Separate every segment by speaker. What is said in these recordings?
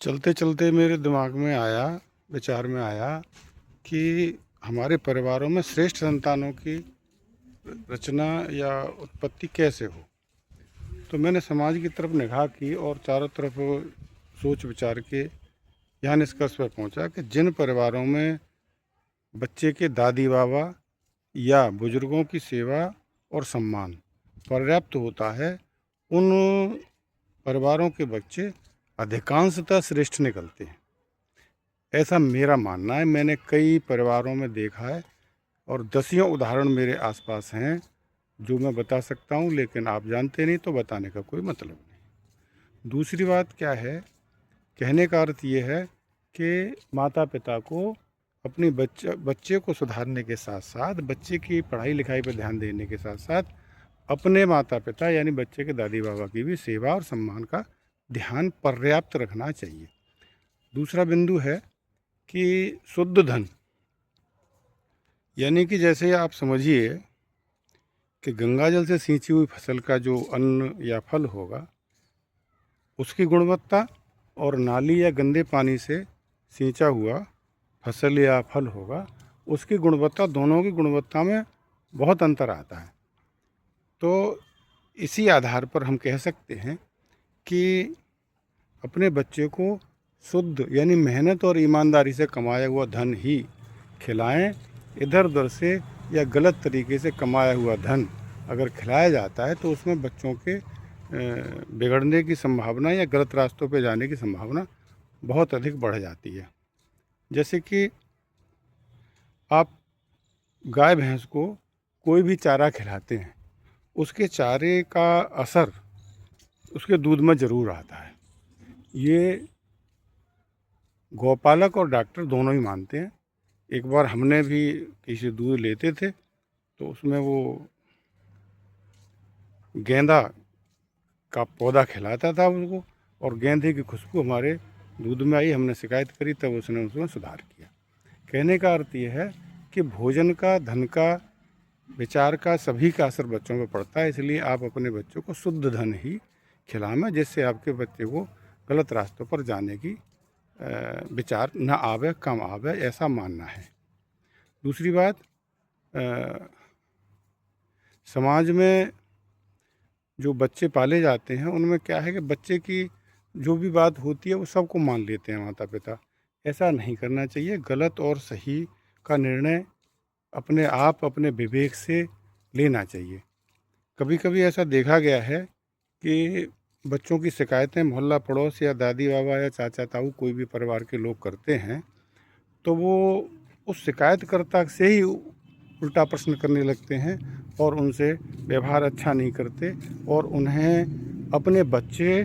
Speaker 1: चलते चलते मेरे दिमाग में आया, विचार में आया कि हमारे परिवारों में श्रेष्ठ संतानों की रचना या उत्पत्ति कैसे हो। तो मैंने समाज की तरफ निगाह की और चारों तरफ सोच विचार के यहाँ निष्कर्ष पर पहुँचा कि जिन परिवारों में बच्चे के दादी बाबा या बुजुर्गों की सेवा और सम्मान पर्याप्त होता है, उन परिवारों के बच्चे अधिकांशतः श्रेष्ठ निकलते हैं। ऐसा मेरा मानना है। मैंने कई परिवारों में देखा है और दसियों उदाहरण मेरे आसपास हैं जो मैं बता सकता हूँ, लेकिन आप जानते नहीं तो बताने का कोई मतलब नहीं। दूसरी बात क्या है, कहने का अर्थ ये है कि माता पिता को अपनी बच्चे को सुधारने के साथ साथ, बच्चे की पढ़ाई लिखाई पर ध्यान देने के साथ साथ अपने माता पिता यानी बच्चे के दादी बाबा की भी सेवा और सम्मान का ध्यान पर्याप्त रखना चाहिए। दूसरा बिंदु है कि शुद्ध धन, यानी कि जैसे आप समझिए कि गंगा जल से सींची हुई फसल का जो अन्न या फल होगा उसकी गुणवत्ता और नाली या गंदे पानी से सींचा हुआ फसल या फल होगा उसकी गुणवत्ता, दोनों की गुणवत्ता में बहुत अंतर आता है। तो इसी आधार पर हम कह सकते हैं कि अपने बच्चे को शुद्ध यानी मेहनत और ईमानदारी से कमाया हुआ धन ही खिलाएं। इधर उधर से या गलत तरीके से कमाया हुआ धन अगर खिलाया जाता है तो उसमें बच्चों के बिगड़ने की संभावना या गलत रास्तों पे जाने की संभावना बहुत अधिक बढ़ जाती है। जैसे कि आप गाय भैंस को कोई भी चारा खिलाते हैं, उसके चारे का असर उसके दूध में ज़रूर आता है। ये गौपालक और डॉक्टर दोनों ही मानते हैं। एक बार हमने भी किसी दूध लेते थे तो उसमें वो गेंदा का पौधा खिलाता था उसको, और गेंदे की खुशबू हमारे दूध में आई। हमने शिकायत करी, तब उसने उसमें सुधार किया। कहने का अर्थ ये है कि भोजन का, धन का, विचार का, सभी का असर बच्चों पर पड़ता है। इसलिए आप अपने बच्चों को शुद्ध धन ही खिलाएं जिससे आपके बच्चे को गलत रास्तों पर जाने की विचार न आवे, कम आवे, ऐसा मानना है। दूसरी बात, समाज में जो बच्चे पाले जाते हैं उनमें क्या है कि बच्चे की जो भी बात होती है वो सबको मान लेते हैं माता पिता। ऐसा नहीं करना चाहिए। गलत और सही का निर्णय अपने आप, अपने विवेक से लेना चाहिए। कभी कभी ऐसा देखा गया है कि बच्चों की शिकायतें मोहल्ला पड़ोस या दादी बाबा या चाचा ताऊ कोई भी परिवार के लोग करते हैं तो वो उस शिकायतकर्ता से ही उल्टा प्रश्न करने लगते हैं और उनसे व्यवहार अच्छा नहीं करते और उन्हें अपने बच्चे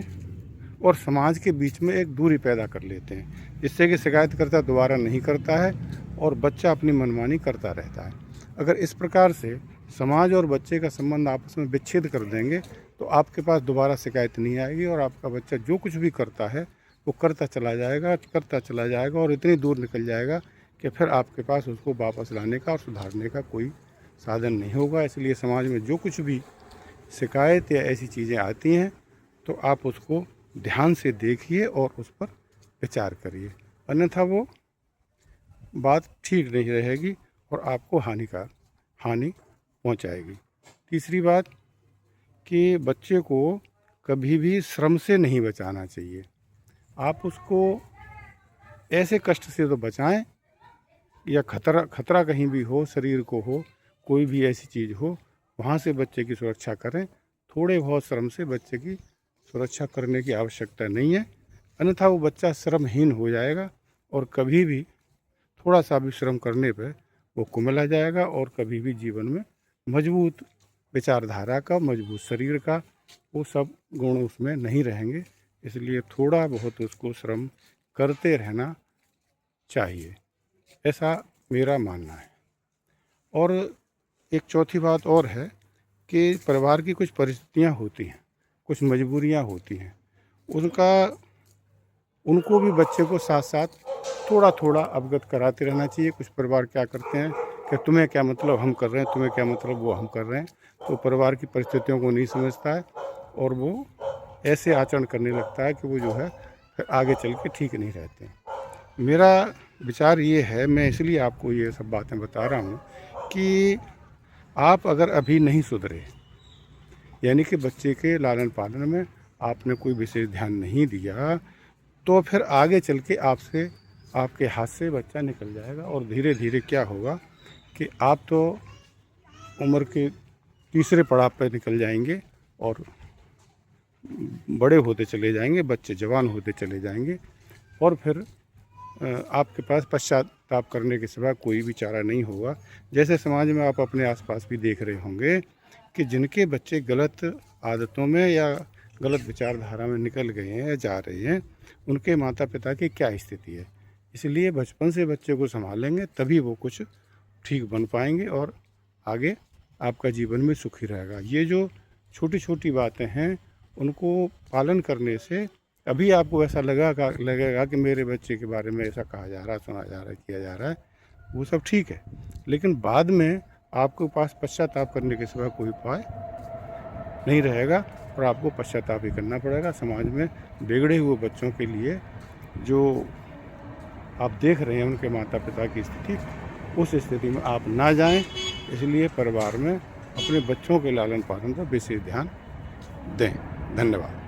Speaker 1: और समाज के बीच में एक दूरी पैदा कर लेते हैं, जिससे कि शिकायतकर्ता दोबारा नहीं करता है और बच्चा अपनी मनमानी करता रहता है। अगर इस प्रकार से समाज और बच्चे का संबंध आपस में विच्छेद कर देंगे तो आपके पास दोबारा शिकायत नहीं आएगी और आपका बच्चा जो कुछ भी करता है वो करता चला जाएगा और इतनी दूर निकल जाएगा कि फिर आपके पास उसको वापस लाने का और सुधारने का कोई साधन नहीं होगा। इसलिए समाज में जो कुछ भी शिकायत या ऐसी चीज़ें आती हैं तो आप उसको ध्यान से देखिए और उस पर विचार करिए, अन्यथा वो बात ठीक नहीं रहेगी और आपको हानि पहुंचाएगी। तीसरी बात कि बच्चे को कभी भी श्रम से नहीं बचाना चाहिए। आप उसको ऐसे कष्ट से तो बचाएं या खतरा कहीं भी हो, शरीर को हो, कोई भी ऐसी चीज़ हो, वहाँ से बच्चे की सुरक्षा करें। थोड़े बहुत श्रम से बच्चे की सुरक्षा करने की आवश्यकता नहीं है, अन्यथा वो बच्चा श्रमहीन हो जाएगा और कभी भी थोड़ा सा भी श्रम करने पर वो कुमिला जाएगा और कभी भी जीवन में मजबूत विचारधारा का, मजबूत शरीर का, वो सब गुण उसमें नहीं रहेंगे। इसलिए थोड़ा बहुत उसको श्रम करते रहना चाहिए, ऐसा मेरा मानना है। और एक चौथी बात और है कि परिवार की कुछ परिस्थितियाँ होती हैं, कुछ मजबूरियाँ होती हैं, उनको भी बच्चे को साथ साथ थोड़ा थोड़ा अवगत कराते रहना चाहिए। कुछ परिवार क्या करते हैं कि तुम्हें क्या मतलब हम कर रहे हैं, तुम्हें क्या मतलब वो हम कर रहे हैं, तो परिवार की परिस्थितियों को नहीं समझता है और वो ऐसे आचरण करने लगता है कि वो जो है फिर आगे चल के ठीक नहीं रहते। मेरा विचार ये है, मैं इसलिए आपको ये सब बातें बता रहा हूँ कि आप अगर अभी नहीं सुधरे, यानी कि बच्चे के लालन पालन में आपने कोई विशेष ध्यान नहीं दिया, तो फिर आगे चल के आपके हाथ से बच्चा निकल जाएगा और धीरे धीरे क्या होगा कि आप तो उम्र के तीसरे पड़ाव पर निकल जाएंगे और बड़े होते चले जाएंगे, बच्चे जवान होते चले जाएंगे और फिर आपके पास पश्चाताप करने के सिवा कोई भी चारा नहीं होगा। जैसे समाज में आप अपने आसपास भी देख रहे होंगे कि जिनके बच्चे गलत आदतों में या गलत विचारधारा में निकल गए हैं या जा रहे हैं, उनके माता पिता की क्या स्थिति है। इसलिए बचपन से बच्चे को संभालेंगे तभी वो कुछ ठीक बन पाएंगे और आगे आपका जीवन में सुखी रहेगा। ये जो छोटी छोटी बातें हैं उनको पालन करने से अभी आपको ऐसा लगेगा कि मेरे बच्चे के बारे में ऐसा कहा जा रहा है, सुना जा रहा है, किया जा रहा है, वो सब ठीक है, लेकिन बाद में आपके पास पश्चाताप करने के सिवा कोई उपाय नहीं रहेगा और आपको पश्चाताप ही करना पड़ेगा। समाज में बिगड़े हुए बच्चों के लिए जो आप देख रहे हैं उनके माता पिता की स्थिति, उस स्थिति में आप ना जाएं। इसलिए परिवार में अपने बच्चों के लालन पालन पर विशेष ध्यान दें। धन्यवाद।